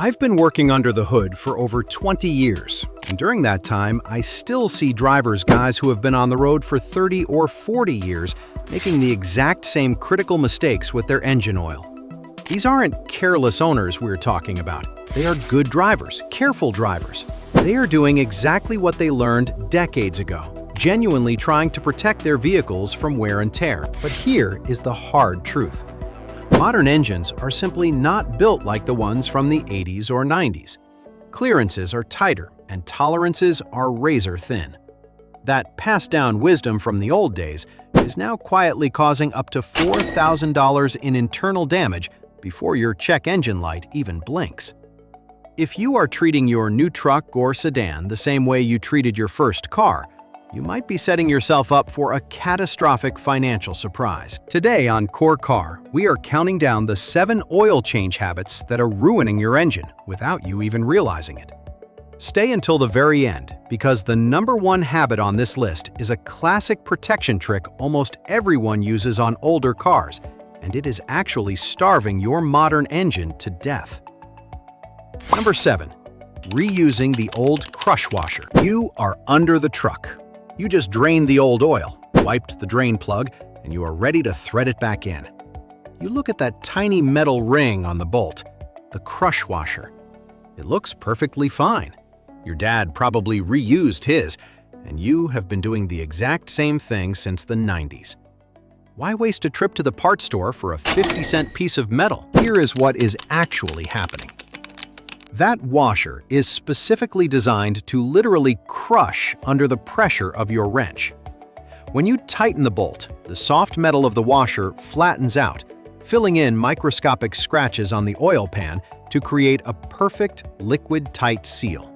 I've been working under the hood for over 20 years, and during that time, I still see guys who have been on the road for 30 or 40 years making the exact same critical mistakes with their engine oil. These aren't careless owners we're talking about. They are good drivers, careful drivers. They are doing exactly what they learned decades ago, genuinely trying to protect their vehicles from wear and tear. But here is the hard truth. Modern engines are simply not built like the ones from the 80s or 90s. Clearances are tighter and tolerances are razor thin. That passed-down wisdom from the old days is now quietly causing up to $4,000 in internal damage before your check engine light even blinks. If you are treating your new truck or sedan the same way you treated your first car, you might be setting yourself up for a catastrophic financial surprise. Today on Core Car, we are counting down the 7 oil change habits that are ruining your engine without you even realizing it. Stay until the very end, because the #1 habit on this list is a classic protection trick almost everyone uses on older cars, and it is actually starving your modern engine to death. Number 7. Reusing the old crush washer. You are under the truck. You just drained the old oil, wiped the drain plug, and you are ready to thread it back in. You look at that tiny metal ring on the bolt, the crush washer. It looks perfectly fine. Your dad probably reused his, and you have been doing the exact same thing since the 90s. Why waste a trip to the parts store for a 50-cent piece of metal? Here is what is actually happening. That washer is specifically designed to literally crush under the pressure of your wrench. When you tighten the bolt, the soft metal of the washer flattens out, filling in microscopic scratches on the oil pan to create a perfect liquid-tight seal.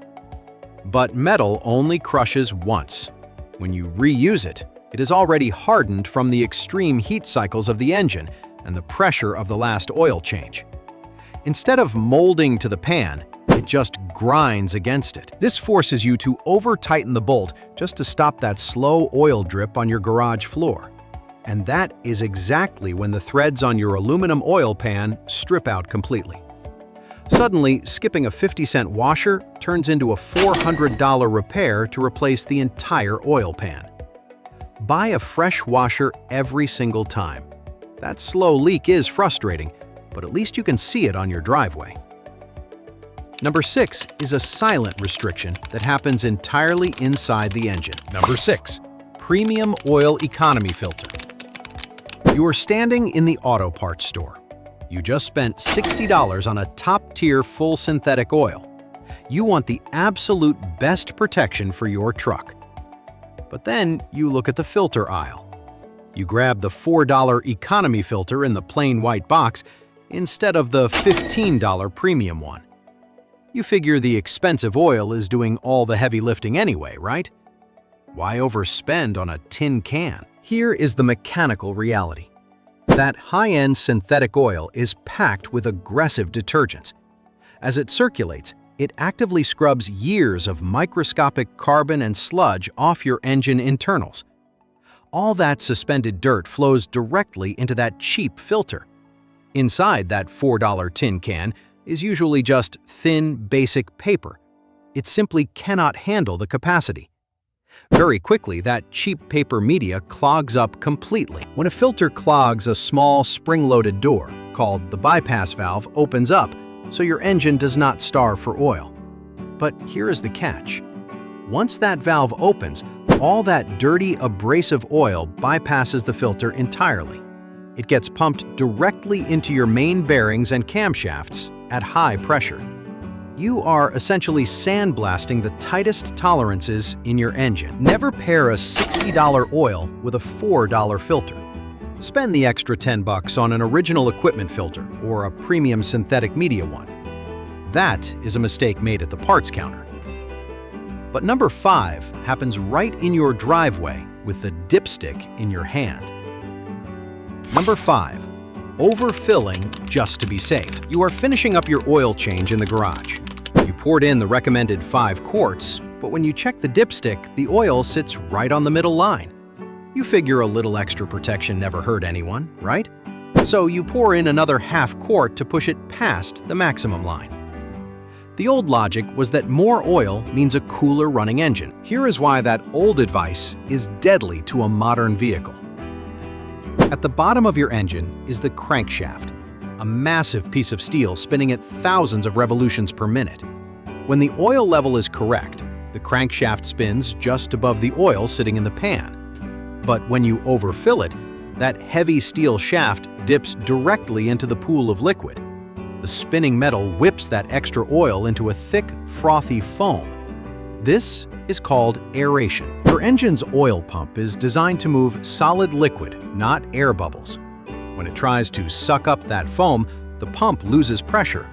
But metal only crushes once. When you reuse it, it is already hardened from the extreme heat cycles of the engine and the pressure of the last oil change. Instead of molding to the pan, it just grinds against it. This forces you to over-tighten the bolt just to stop that slow oil drip on your garage floor. And that is exactly when the threads on your aluminum oil pan strip out completely. Suddenly, skipping a 50-cent washer turns into a $400 repair to replace the entire oil pan. Buy a fresh washer every single time. That slow leak is frustrating, but at least you can see it on your driveway. Number 6 is a silent restriction that happens entirely inside the engine. Number 6. Premium oil economy filter. You are standing in the auto parts store. You just spent $60 on a top-tier full synthetic oil. You want the absolute best protection for your truck. But then you look at the filter aisle. You grab the $4 economy filter in the plain white box instead of the $15 premium one. You figure the expensive oil is doing all the heavy lifting anyway, right? Why overspend on a tin can? Here is the mechanical reality. That high-end synthetic oil is packed with aggressive detergents. As it circulates, it actively scrubs years of microscopic carbon and sludge off your engine internals. All that suspended dirt flows directly into that cheap filter. Inside that $4 tin can is usually just thin, basic paper. It simply cannot handle the capacity. Very quickly, that cheap paper media clogs up completely. When a filter clogs, a small spring-loaded door, called the bypass valve, opens up, so your engine does not starve for oil. But here is the catch. Once that valve opens, all that dirty, abrasive oil bypasses the filter entirely. It gets pumped directly into your main bearings and camshafts at high pressure. You are essentially sandblasting the tightest tolerances in your engine. Never pair a $60 oil with a $4 filter. Spend the extra $10 on an original equipment filter or a premium synthetic media one. That is a mistake made at the parts counter. But number 5 happens right in your driveway with the dipstick in your hand. Number 5. Overfilling just to be safe. You are finishing up your oil change in the garage. You poured in the recommended 5 quarts, but when you check the dipstick, the oil sits right on the middle line. You figure a little extra protection never hurt anyone, right? So you pour in another half quart to push it past the maximum line. The old logic was that more oil means a cooler running engine. Here is why that old advice is deadly to a modern vehicle. At the bottom of your engine is the crankshaft, a massive piece of steel spinning at thousands of revolutions per minute. When the oil level is correct, the crankshaft spins just above the oil sitting in the pan. But when you overfill it, that heavy steel shaft dips directly into the pool of liquid. The spinning metal whips that extra oil into a thick, frothy foam. This is called aeration. Your engine's oil pump is designed to move solid liquid, not air bubbles. When it tries to suck up that foam, the pump loses pressure.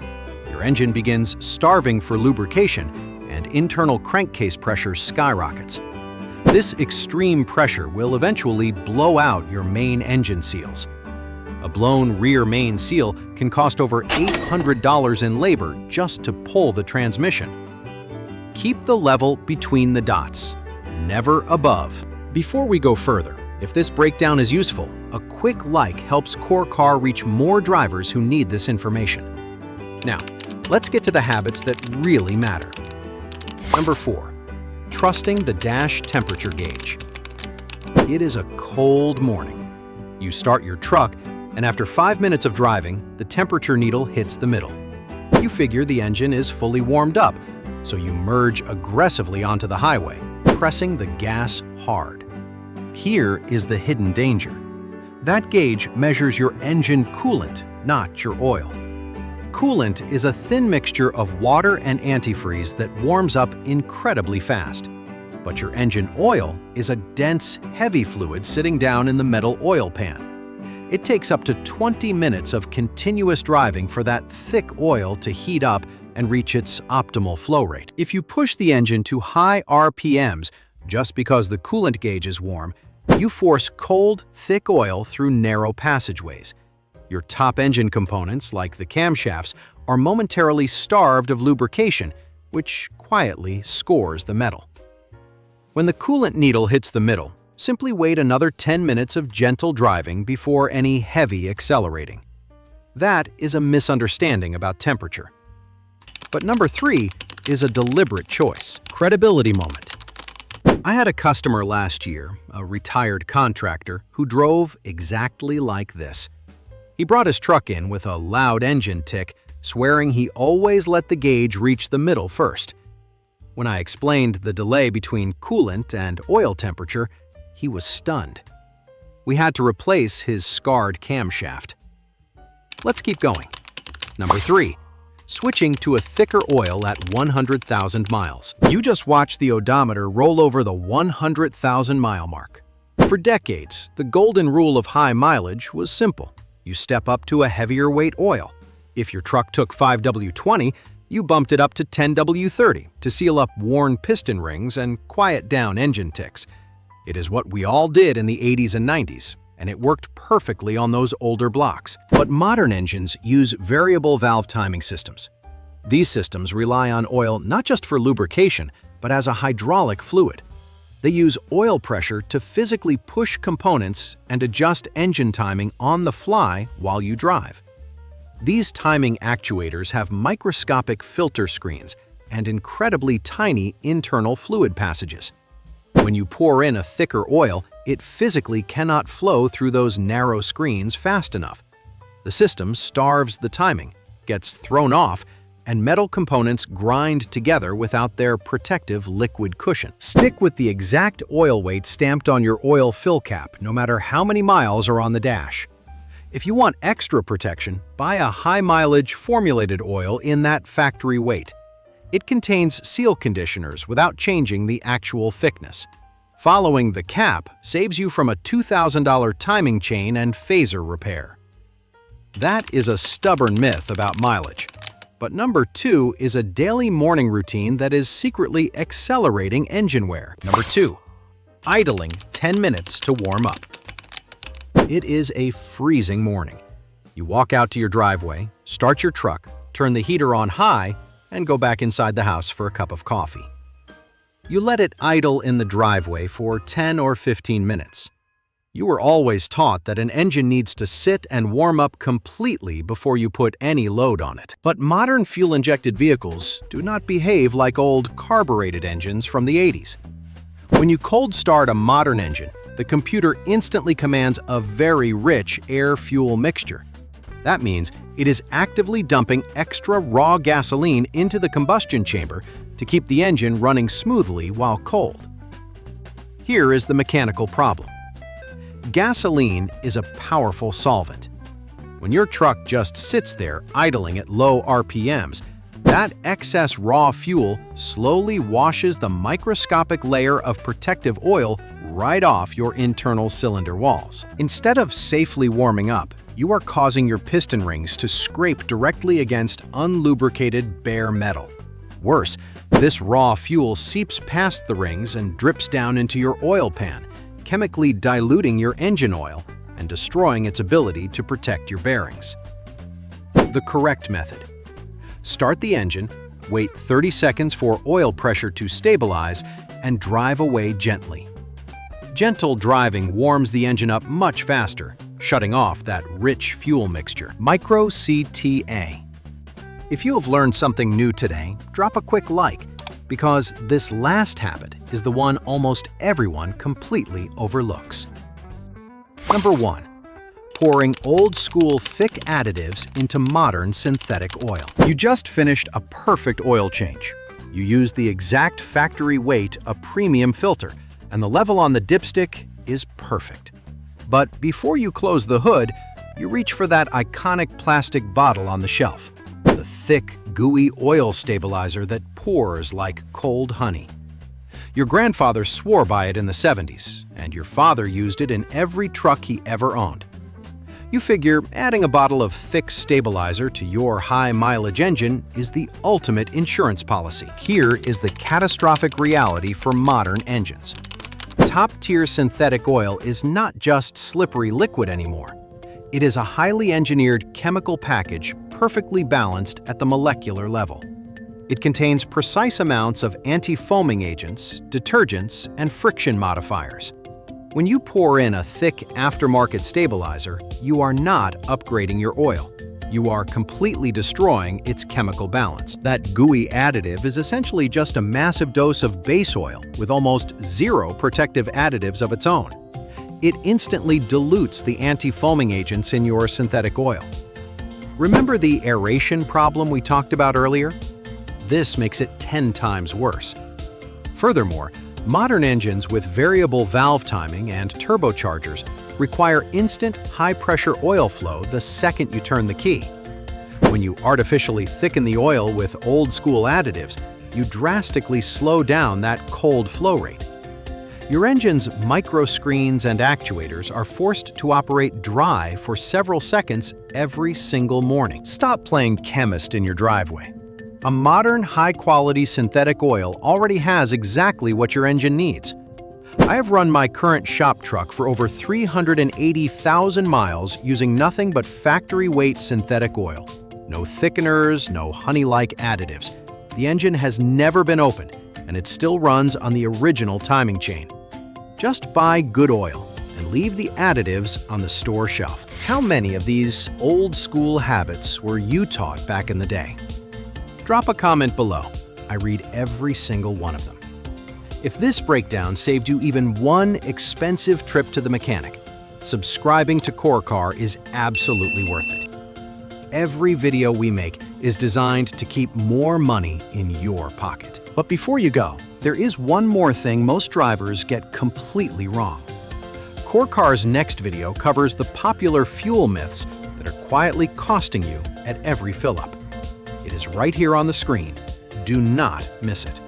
Your engine begins starving for lubrication, and internal crankcase pressure skyrockets. This extreme pressure will eventually blow out your main engine seals. A blown rear main seal can cost over $800 in labor just to pull the transmission. Keep the level between the dots, never above. Before we go further, if this breakdown is useful, a quick like helps Core Car reach more drivers who need this information. Now, let's get to the habits that really matter. Number 4. Trusting the dash temperature gauge. It is a cold morning. You start your truck, and after 5 minutes of driving, the temperature needle hits the middle. You figure the engine is fully warmed up, so you merge aggressively onto the highway, pressing the gas hard. Here is the hidden danger. That gauge measures your engine coolant, not your oil. Coolant is a thin mixture of water and antifreeze that warms up incredibly fast. But your engine oil is a dense, heavy fluid sitting down in the metal oil pan. It takes up to 20 minutes of continuous driving for that thick oil to heat up and reach its optimal flow rate. If you push the engine to high RPMs just because the coolant gauge is warm, you force cold, thick oil through narrow passageways. Your top engine components, like the camshafts, are momentarily starved of lubrication, which quietly scores the metal. When the coolant needle hits the middle, simply wait another 10 minutes of gentle driving before any heavy accelerating. That is a misunderstanding about temperature. But number 3 is a deliberate choice. Credibility moment. I had a customer last year, a retired contractor, who drove exactly like this. He brought his truck in with a loud engine tick, swearing he always let the gauge reach the middle first. When I explained the delay between coolant and oil temperature, he was stunned. We had to replace his scarred camshaft. Let's keep going. Number 3. Switching to a thicker oil at 100,000 miles. You just watched the odometer roll over the 100,000 mile mark. For decades, the golden rule of high mileage was simple. You step up to a heavier weight oil. If your truck took 5W20, you bumped it up to 10W30 to seal up worn piston rings and quiet down engine ticks. It is what we all did in the 80s and 90s, and it worked perfectly on those older blocks. But modern engines use variable valve timing systems. These systems rely on oil not just for lubrication, but as a hydraulic fluid. They use oil pressure to physically push components and adjust engine timing on the fly while you drive. These timing actuators have microscopic filter screens and incredibly tiny internal fluid passages. When you pour in a thicker oil, it physically cannot flow through those narrow screens fast enough. The system starves the timing, gets thrown off, and metal components grind together without their protective liquid cushion. Stick with the exact oil weight stamped on your oil fill cap, no matter how many miles are on the dash. If you want extra protection, buy a high-mileage formulated oil in that factory weight. It contains seal conditioners without changing the actual thickness. Following the cap saves you from a $2,000 timing chain and phaser repair. That is a stubborn myth about mileage. But number 2 is a daily morning routine that is secretly accelerating engine wear. Number 2, idling 10 minutes to warm up. It is a freezing morning. You walk out to your driveway, start your truck, turn the heater on high, and go back inside the house for a cup of coffee. You let it idle in the driveway for 10 or 15 minutes. You were always taught that an engine needs to sit and warm up completely before you put any load on it. But modern fuel-injected vehicles do not behave like old carbureted engines from the 80s. When you cold start a modern engine, the computer instantly commands a very rich air-fuel mixture. That means it is actively dumping extra raw gasoline into the combustion chamber to keep the engine running smoothly while cold. Here is the mechanical problem. Gasoline is a powerful solvent. When your truck just sits there idling at low RPMs, that excess raw fuel slowly washes the microscopic layer of protective oil right off your internal cylinder walls. Instead of safely warming up, you are causing your piston rings to scrape directly against unlubricated bare metal. Worse, this raw fuel seeps past the rings and drips down into your oil pan, chemically diluting your engine oil and destroying its ability to protect your bearings. The correct method: start the engine, wait 30 seconds for oil pressure to stabilize, and drive away gently. Gentle driving warms the engine up much faster, shutting off that rich fuel mixture. Micro CTA. If you have learned something new today, drop a quick like, because this last habit is the one almost everyone completely overlooks. Number 1. Pouring old-school thick additives into modern synthetic oil. You just finished a perfect oil change. You used the exact factory weight, a premium filter, and the level on the dipstick is perfect. But before you close the hood, you reach for that iconic plastic bottle on the shelf. The thick, gooey oil stabilizer that pours like cold honey. Your grandfather swore by it in the 70s, and your father used it in every truck he ever owned. You figure adding a bottle of thick stabilizer to your high-mileage engine is the ultimate insurance policy. Here is the catastrophic reality for modern engines. Top-tier synthetic oil is not just slippery liquid anymore. It is a highly engineered chemical package perfectly balanced at the molecular level. It contains precise amounts of anti-foaming agents, detergents, and friction modifiers. When you pour in a thick aftermarket stabilizer, you are not upgrading your oil. You are completely destroying its chemical balance. That gooey additive is essentially just a massive dose of base oil with almost zero protective additives of its own. It instantly dilutes the anti-foaming agents in your synthetic oil. Remember the aeration problem we talked about earlier? This makes it 10 times worse. Furthermore, modern engines with variable valve timing and turbochargers require instant high-pressure oil flow the second you turn the key. When you artificially thicken the oil with old-school additives, you drastically slow down that cold flow rate. Your engine's microscreens and actuators are forced to operate dry for several seconds every single morning. Stop playing chemist in your driveway. A modern, high-quality synthetic oil already has exactly what your engine needs. I have run my current shop truck for over 380,000 miles using nothing but factory-weight synthetic oil. No thickeners, no honey-like additives. The engine has never been opened, and it still runs on the original timing chain. Just buy good oil and leave the additives on the store shelf. How many of these old-school habits were you taught back in the day? Drop a comment below. I read every single one of them. If this breakdown saved you even one expensive trip to the mechanic, subscribing to Core Car is absolutely worth it. Every video we make is designed to keep more money in your pocket. But before you go, there is one more thing most drivers get completely wrong. Core Car's next video covers the popular fuel myths that are quietly costing you at every fill-up. It is right here on the screen. Do not miss it.